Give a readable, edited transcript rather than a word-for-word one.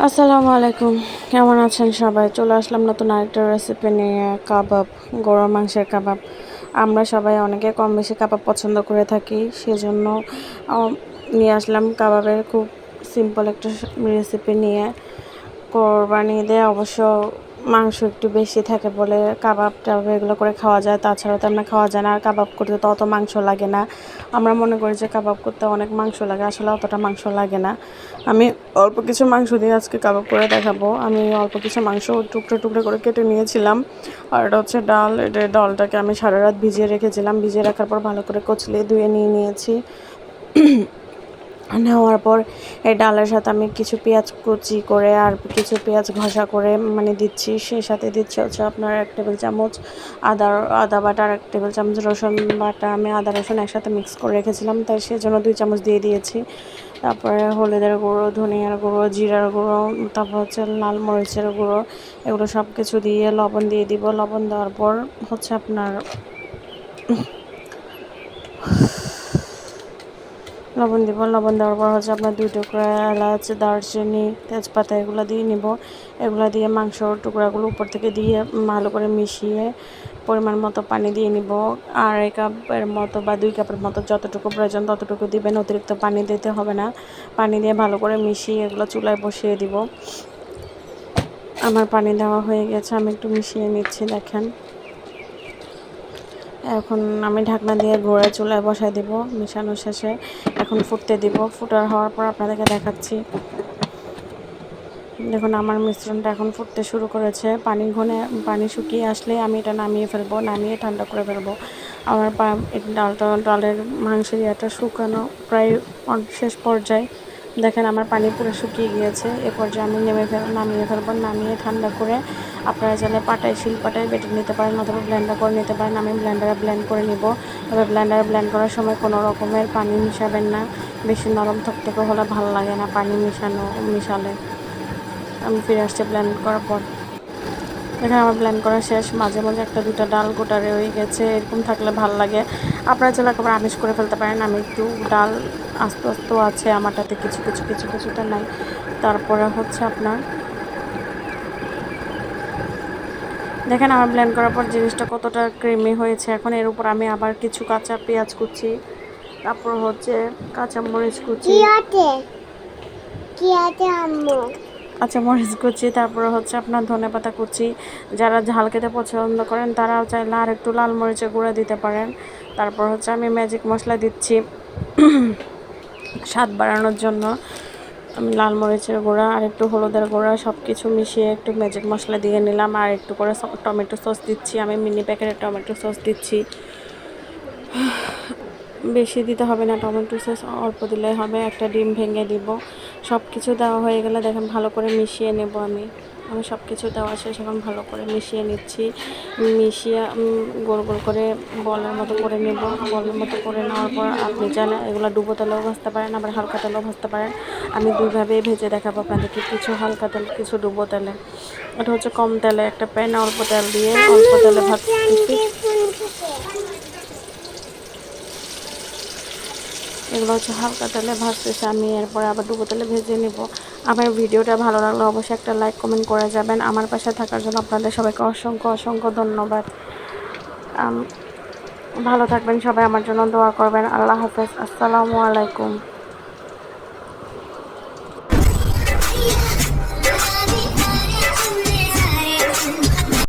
আসসালামু আলাইকুম। কেমন আছেন সবাই? চলে আসলাম নতুন আরেকটা রেসিপি নিয়ে, কাবাব, গরুর মাংসের কাবাব। আমরা সবাই অনেকে কম বেশি কাবাব পছন্দ করে থাকি, সেজন্য নিয়ে আসলাম কাবাবের খুব সিম্পল একটা রেসিপি নিয়ে। কোরবানি ঈদে অবশ্য মাংস একটু বেশি থাকে বলে কাবাব টাবাব এগুলো করে খাওয়া যায়, তাছাড়া তো আমরা খাওয়া যায় না। আর কাবাব করতে তো অত মাংস লাগে না। আমরা মনে করি যে কাবাব করতে অনেক মাংস লাগে, আসলে অতটা মাংস লাগে না। আমি অল্প কিছু মাংস দিয়ে আজকে কাবাব করে দেখাবো। আমি অল্প কিছু মাংস টুকরো টুকরো করে কেটে নিয়েছিলাম। আর এটা হচ্ছে ডাল। ডালটাকে আমি সারা রাত ভিজিয়ে রেখেছিলাম। ভিজিয়ে রাখার পর ভালো করে কচলিয়ে ধুয়ে নিয়েছি। নেওয়ার পর এই ডালের সাথে আমি কিছু পেঁয়াজ কুচি করে আর কিছু পেঁয়াজ ঘষা করে দিচ্ছি। সেই সাথে দিচ্ছি হচ্ছে আপনার 1 টেবিল চামচ আদা বাটা, আর 1 টেবিল চামচ রসুন বাটা। আমি আদা রসুন একসাথে মিক্স করে রেখেছিলাম, তাই সেজন্য 2 চামচ দিয়ে দিয়েছি। তারপরে হলুদের গুঁড়ো, ধনিয়ার গুঁড়ো, জিরার গুঁড়ো, তারপর হচ্ছে লাল মরিচের গুঁড়ো, এগুলো সব কিছু দিয়ে লবণ দিয়ে দিব। লবণ দেওয়ার পর হচ্ছে আপনার লবণ দিব। লবণ দেওয়ার পর হচ্ছে আপনার 2 টুকরা এলাচ, দারচিনি, তেজপাতা এগুলো দিয়ে নিব। এগুলো দিয়ে মাংসর টুকরাগুলো উপর থেকে দিয়ে ভালো করে মিশিয়ে পরিমাণ মতো পানি দিয়ে নিব। 2.5 কাপের মতো বা 2 কাপের মতো যতটুকু প্রয়োজন ততটুকু দিবেন, অতিরিক্ত পানি দিতে হবে না। পানি দিয়ে ভালো করে মিশিয়ে এগুলো চুলায় বসিয়ে দিব। আমার পানি দেওয়া হয়ে গেছে, আমি একটু মিশিয়ে নিচ্ছি। দেখেন, এখন আমি ঢাকনা দিয়ে ঘোড়া চুলায় বসাই দিব। মিশানো শেষে এখন ফুটতে দিব। ফুটার হওয়ার পর আপনাদেরকে দেখাচ্ছি। দেখুন, আমার মিশ্রণটা এখন ফুটতে শুরু করেছে। পানি শুকিয়ে আসলে আমি এটা নামিয়ে ফেলবো, নামিয়ে ঠান্ডা করে ফেলবো। আমার ডালের মাংসের ইয়েটা শুকানো প্রায় শেষ পর্যায়ে। দেখেন, আমার পানি পুরো শুকিয়ে গিয়েছে। এ পর্যায়ে আমি নামিয়ে ফেলবো। নামিয়ে ঠান্ডা করে আপনারা চাইলে শিলপাটায় বেটে নিতে পারেন অথবা ব্লেন্ডার করে নিতে পারেন। আমি ব্লেন্ডারে ব্লেন্ড করে নিব। তবে ব্লেন্ডারে ব্লেন্ড করার সময় কোনো রকমের পানি মিশাবেন না। বেশি নরম থকথকে হলে ভালো লাগে না পানি মিশালে। আমি ফিরে আসছি ব্লেন্ড করার পর। এখানে আমার ব্লেন্ড করা শেষ। মাঝে মাঝে 1-2টা ডাল গোটা রয়ে গেছে, এরকম থাকলে ভালো লাগে। আপনারা চাইলে একেবারে আমিষ করে ফেলতে পারেন। আমি একটু ডাল আস্তে আস্তে আছে আমারটাতে, কিছুটা নাই। তারপরে হচ্ছে আপনার দেখেন, আমার ব্লেন্ড করার পর জিনিসটা কতটা ক্রিমি হয়েছে। এখন এর উপর আমি আবার কিছু কাঁচা পেঁয়াজ কুচি, তারপর হচ্ছে কাঁচামরিচ কুচি, কাঁচামরিচ কুচি, তারপরে হচ্ছে আপনার ধনেপাতা কুচি। যারা ঝাল খেতে পছন্দ করেন তারাও চাইলে আর একটু লাল মরিচের গুঁড়া দিতে পারেন। তারপর হচ্ছে আমি ম্যাজিক মশলা দিচ্ছি স্বাদ বাড়ানোর জন্য। আমি লাল মরিচের গুঁড়া আর একটু হলুদের গুঁড়া সব কিছু মিশিয়ে একটু ম্যাজিক মশলা দিয়ে নিলাম। আর একটু করে টমেটো সস দিচ্ছি, আমি মিনি প্যাকেটের টমেটো সস দিচ্ছি। বেশি দিতে হবে না, টমেটো সস অল্প দিলেই হবে। একটা ডিম ভেঙে দিব। সব কিছু দেওয়া হয়ে গেলে দেখেন ভালো করে মিশিয়ে নেব। আমি সব কিছু দেওয়া শেষ, এখন ভালো করে মিশিয়ে নিচ্ছি। মিশিয়ে গোল গোল করে বলের মতো করে নেব। বলের মতো করে নেওয়ার পর আপনি চাইলে এগুলো ডুবো তেলেও ভাজতে পারেন, আবার হালকা তেলেও ভাজতে পারেন। আমি দুইভাবেই ভেজে দেখাবো আপনাদেরকে, কিছু হালকা তেল, কিছু ডুবো তেলে। এটা হচ্ছে কম তেলে একটা প্যানে অল্প তেল দিয়ে অল্প তেলে ভাজতেছি। এগুলো হচ্ছে হালকা তেলে ভাজতেছে আমি, এরপরে আবার ডুবো তেলে ভেজে নিব। আমার ভিডিওটা ভালো লাগলে অবশ্যই একটা লাইক কমেন্ট করে যাবেন। আমার পাশে থাকার জন্য আপনাদের সবাইকে অসংখ্য অসংখ্য ধন্যবাদ। ভালো থাকবেন সবাই, আমার জন্য দোয়া করবেন। আল্লাহ হাফেজ। আসসালামু আলাইকুম।